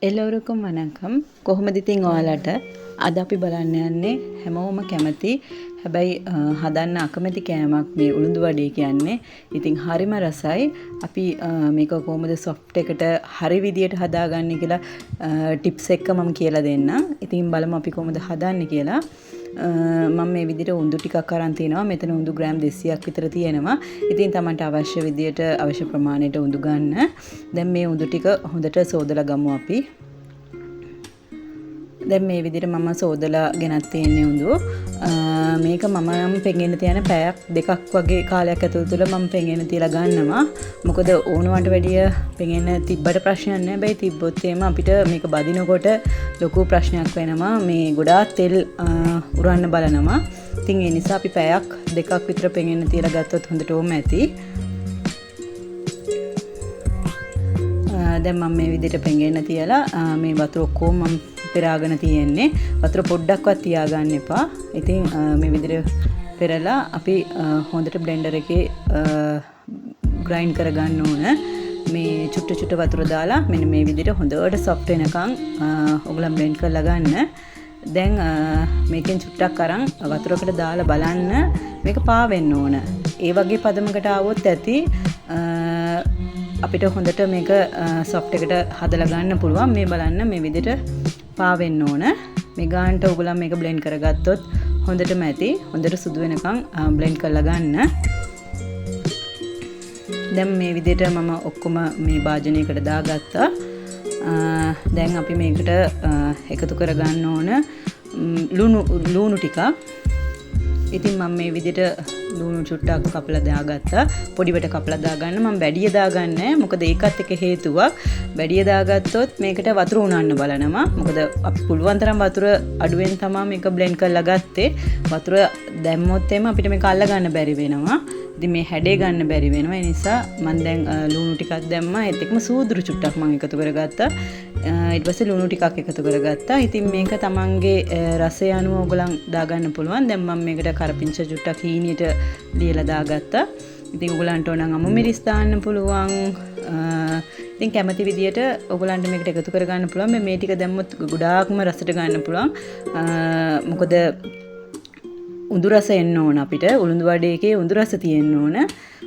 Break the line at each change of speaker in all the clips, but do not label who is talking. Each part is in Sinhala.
එල්ලවරුකම් වනකම් කොහොමද ඉතින් ඔයාලට අද අපි බලන්න යන්නේ හැමෝම කැමති හැබැයි හදන්න අකමැති කෑමක් මේ උළුඳු වඩේ කියන්නේ. ඉතින් හරිම රසයි. අපි මේක කොහොමද සොෆ්ට් එකට හරි විදියට හදාගන්නේ කියලා ටිප්ස් එක මම කියලා දෙන්නම්. ඉතින් බලමු අපි කොහොමද හදන්නේ කියලා. මම මේ විදිහට උඳු ටිකක් අරන් තිනවා. මෙතන උඳු ග්‍රෑම් 200ක් විතර තියෙනවා. ඉතින් Tamanට අවශ්‍ය විදියට අවශ්‍ය ප්‍රමාණයට උඳු ගන්න. දැන් මේ උඳු ටික හොඳට සෝදලා ගමු අපි. දැන් මේ විදිහට මම සෝදලා ගෙනත් තියෙන්නේ උඳු. මේක මම පෙඟෙන්න තියන පැයක් දෙකක් වගේ කාලයක් ඇතුළත මම පෙඟෙන්න තියලා ගන්නවා. මොකද ඕනවට වැඩිය පෙඟෙන්න තිබ්බට ප්‍රශ්නයක් නැහැ. බයි තිබ්බොත් එහෙම අපිට මේක බදිනකොට ලොකු ප්‍රශ්නයක් වෙනවා. මේ ගොඩාක් තෙල් උරන්න බලනවා. ඉතින් ඒ නිසා අපි පැයක් දෙකක් විතර පෙඟෙන්න තියලා ගත්තොත් හොඳට ඕම ඇති. දැන් මම මේ විදිහට පෙඟෙන්න තියලා මේ වතුර ඔක්කොම මම පෙරාගෙන තියෙන්නේ. වතුර පොඩ්ඩක්වත් තියාගන්න එපා. ඉතින් මේ විදිහට පෙරලා අපි හොඳට බ්ලෙන්ඩර් එකේ ග්‍රයින්ඩ් කරගන්න ඕන. මේ චුට්ට වතුර දාලා මෙන්න මේ විදිහට හොඳට සොෆ්ට් වෙනකන් ඔයගොල්ලෝ බ්ලෙන්ඩ් කරලා ගන්න. දැන් මේකෙන් චුට්ටක් අරන් වතුරකට දාලා බලන්න මේක පා වෙන්න ඕන. ඒ වගේ පදමකට ආවොත් ඇති අපිට හොඳට මේක සොෆ්ට් එකට හදලා ගන්න පුළුවන්. මේ බලන්න මේ විදිහට පා වෙන්න ඕන. මේ ගානට ඔයගොල්ලෝ මේක බ්ලෙන්ඩ් කරගත්තොත් හොඳටම ඇති. හොඳට සුදු වෙනකන් බ්ලෙන්ඩ් කරලා ගන්න. දැන් මේ විදිහට මම ඔක්කොම මේ භාජනයකට දාගත්තා. දැන් අපි මේකට එකතු කරගන්න ඕන ලුණු ටිකක්. ඉතින් මම මේ විදිහට ලුණු චුට්ටක් කපලා දාගත්තා. පොඩිවට කපලා දාගන්න. මම බැඩිය දාගන්නේ. මොකද ඒකත් එක හේතුවක්. බැඩිය දාගත්තොත් මේකට වතුර උනන්න බලනවා. මොකද අපි පුළුවන් තරම් වතුර අඩුවෙන් තමයි මේක බ්ලෙන්ඩ් කරලා ගත්තේ. වතුර දැම්මොත් එimhe අපිට මේක අල්ල ගන්න බැරි වෙනවා. ඉතින් මේ හැඩේ ගන්න බැරි වෙනවා. ඒ නිසා මම දැන් ලුණු ටිකක් දැම්මා. ඒත් එක්කම සූදුරු චුට්ටක් මම එකතු කරගත්තා. ඊට පස්සේ ලුණු ටිකක් එකතු කරගත්තා. ඉතින් මේක තමන්ගේ රසය අනුව ඔයගලන් දාගන්න පුළුවන්. දැන් මම මේකට කරපිංච චුට්ටක් හීනියට ලියලා දාගත්තා. ඉතින් ඔයගලන්ට ඕන නම් අමු මිරිස් දාන්න පුළුවන්. ඉතින් කැමති විදියට ඔයගලන්ට මේකට එකතු කරගන්න පුළුවන්. මේ ටික දැම්මොත් ගොඩාක්ම රසට ගන්න පුළුවන්. මොකද උඳු රස එන්න ඕන අපිට. උළුඳු වඩේකේ උඳු රස තියෙන්න ඕන.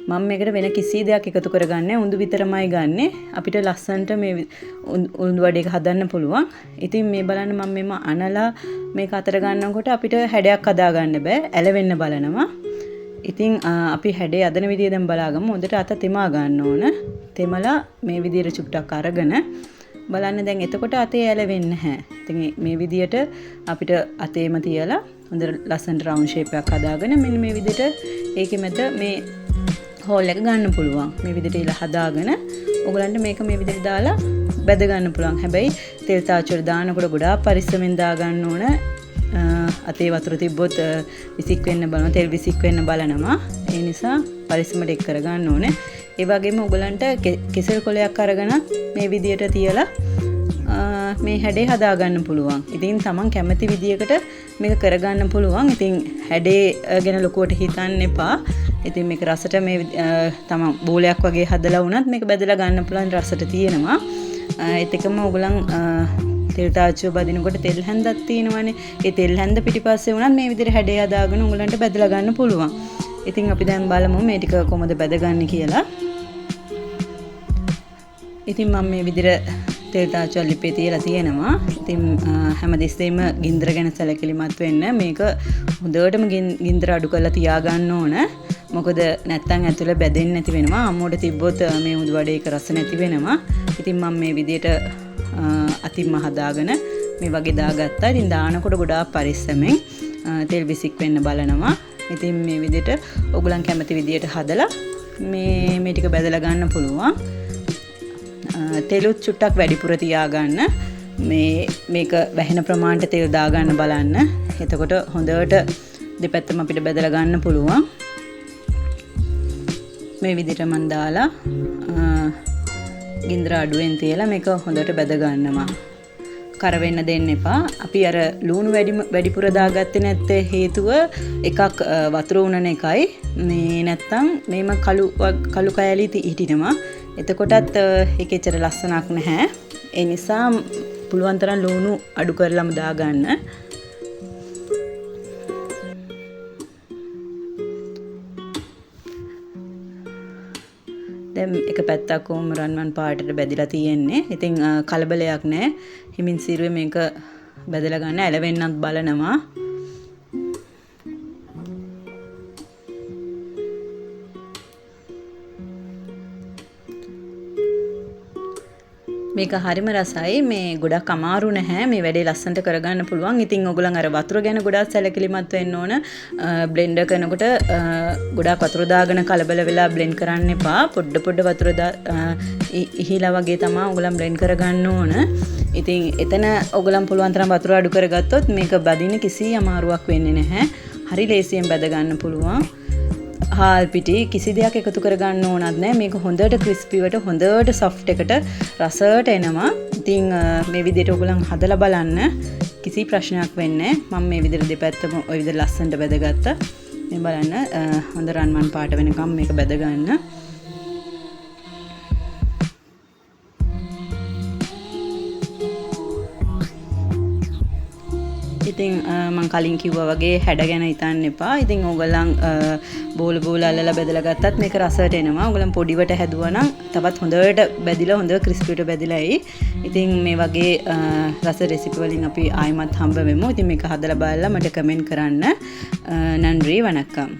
මම මේකට වෙන කිසි දෙයක් එකතු කරගන්නේ උඳු විතරමයි ගන්නෙ. අපිට ලස්සන්ට මේ උළුඳු වඩේක හදන්න පුළුවන්. ඉතින් මේ බලන්න මම මෙම අනලා මේක අතර ගන්නකොට අපිට හැඩයක් හදා ගන්න බෑ. ඇලවෙන්න බලනවා. ඉතින් අපි හැඩේ අදන විදිය දැන් බලාගමු. හොඳට අත තෙමා ගන්න ඕන. තෙමලා මේ විදියට චුට්ටක් අරගෙන බලන්න දැන් එතකොට අතේ ඇලවෙන්නේ නැහැ. ඉතින් මේ විදියට අපිට අතේම තියලා හොඳ ලස්සන රවුන්ඩ් ෂේප් එකක් හදාගෙන මෙන්න මේ විදිහට ඒකෙ මැද මේ හෝල් එක ගන්න පුළුවන්. මේ විදිහට ඉල හදාගෙන ඔයගලන්ට මේක මේ විදිහට දාලා බැද ගන්න පුළුවන්. හැබැයි තෙල් තාච්චුවර දානකොට ගොඩාක් පරිස්සමෙන් දා ගන්න ඕන. අතේ වතුර තිබ්බොත් විසික් වෙන්න බලනවා. තෙල් විසික් වෙන්න බලනවා. ඒ නිසා පරිස්සමට එක් කර ගන්න ඕනේ. ඒ වගේම ඔයගලන්ට කෙසෙල් කොලයක් අරගෙන මේ විදිහට තියලා මේ හැඩේ හදා ගන්න පුළුවන්. ඉතින් තමන් කැමති විදියකට මේක කරගන්න පුළුවන්. ඉතින් හැඩේ ගැන ලොකුවට හිතන්න එපා. ඉතින් මේක රසට මේ තමන් බෝලයක් වගේ හදලා වුණත් මේක බෙදලා ගන්න පුළුවන් රසට තියෙනවා. ඒත් එකම ඔයගලන් තෙල් තාච්චුව බදිනකොට තෙල් හැන්දක් තියෙනවානේ. ඒ තෙල් හැන්ද පිටිපස්සේ වුණත් මේ විදිහට හැඩේ හදාගෙන ඔයගලන්ට බෙදලා ගන්න පුළුවන්. ඉතින් අපි දැන් බලමු මේ ටික කොහොමද බෙදගන්නේ කියලා. ඉතින් මම මේ විදිහට තෙල් තාච්චුව ලිපේ තියලා තියෙනවා. ඉතින් හැමදෙස්සෙම ගින්දර ගැන සැලකිලිමත් වෙන්න. මේක හොඳටම ගින්දර අඩු කරලා තියාගන්න ඕන. මොකද නැත්තම් ඇතුළ බැදෙන්නේ නැති වෙනවා. අම්මෝට තිබ්බොත් මේ උඳු වඩේක රස නැති වෙනවා. ඉතින් මම මේ විදිහට අතින්ම හදාගෙන මේ වගේ දාගත්තා. ඉතින් දානකොට ගොඩාක් පරිස්සමෙන් තෙල් විසික් වෙන්න බලනවා. ඉතින් මේ විදිහට ඔයගලන් කැමති විදිහට හදලා මේ ටික බෙදලා ගන්න පුළුවන්. තෙලුත් චුට්ටක් වැඩිපුර තියාගන්න. මේක වැහෙන ප්‍රමාණයට තෙල් දාගන්න බලන්න. එතකොට හොඳට දෙපැත්තම අපිට බෙදලා ගන්න පුළුවන්. මේ විදිහට මම දාලා ගින්දර අඩුවෙන් තියලා මේක හොඳට බෙද ගන්නවා. කර වෙන්න දෙන්න එපා. අපි අර ලුණු වැඩිපුර දාගත්තේ නැත්තේ හේතුව එකක් වතුර උනන එකයි. මේ නැත්තම් මේම කළු කෑලි හිටිනවා. එතකොටත් ඒකෙච්චර ලස්සනක් නැහැ. ඒ නිසා පුළුවන් තරම් ලුණු අඩු කරලාම දාගන්න. දැන් එක පැත්තක් උම් රන්වන් පාටට බැදිලා තියෙන්නේ. ඉතින් කලබලයක් නැහැ. හිමින් සිරුවේ මේක බැදලා ගන්න ඇලවෙන්නත් බලනවා. මේක හරිම රසයි. මේ ගොඩක් අමාරු නැහැ. මේ වැඩේ ලස්සනට කරගන්න පුළුවන්. ඉතින් ඔයගොල්ලන් අර වතුර ගැන ගොඩක් සැලකිලිමත් වෙන්න ඕන. බ්ලෙන්ඩර් කරනකොට ගොඩක් වතුර දාගෙන කලබල වෙලා බ්ලෙන්ඩ් කරන්න එපා. පොඩ වතුර ඉහිලා වගේ තමයි ඔයගොල්ලන් බ්ලෙන්ඩ් කරගන්න ඕන. ඉතින් එතන ඔයගොල්ලන් පුළුවන් තරම් වතුර අඩු කරගත්තොත් මේක බදින්න කිසි අමාරුවක් වෙන්නේ නැහැ. හරි ලේසියෙන් බද ගන්න පුළුවන්. හාල් පිටි කිසි දෙයක් එකතු කරගන්න ඕනත් නැහැ. මේක හොඳට ක්‍රිස්පිවට හොඳට සොෆ්ට් එකට රසට එනවා. ඉතින් මේ විදිහට ඔයගොල්ලන් හදලා බලන්න. කිසි ප්‍රශ්නයක් වෙන්නේ නැහැ. මම මේ විදිහට දෙපැත්තම ওই විදිහට ලස්සනට බැදගත්තා. මේ බලන්න හොඳ රන්වන් පාට වෙනකම් මේක බැද ගන්න. ඉතින් මම කලින් කිව්වා වගේ හැඩ ගැන හිතන්න එපා. ඉතින් ඕගොල්ලන් බෝල අල්ලලා බෙදලා ගත්තත් මේක රසට එනවා. ඕගොල්ලන් පොඩිවට හැදුවා නම් තවත් හොඳට බැදිලා හොඳ ක්‍රිස්පිට බැදිලායි. ඉතින් මේ වගේ රස රෙසිපි වලින් අපි ආයිමත් හම්බ වෙමු. ඉතින් මේක හදලා බලලා මට කමෙන්ට් කරන්න. නන්රි වණක්කම්.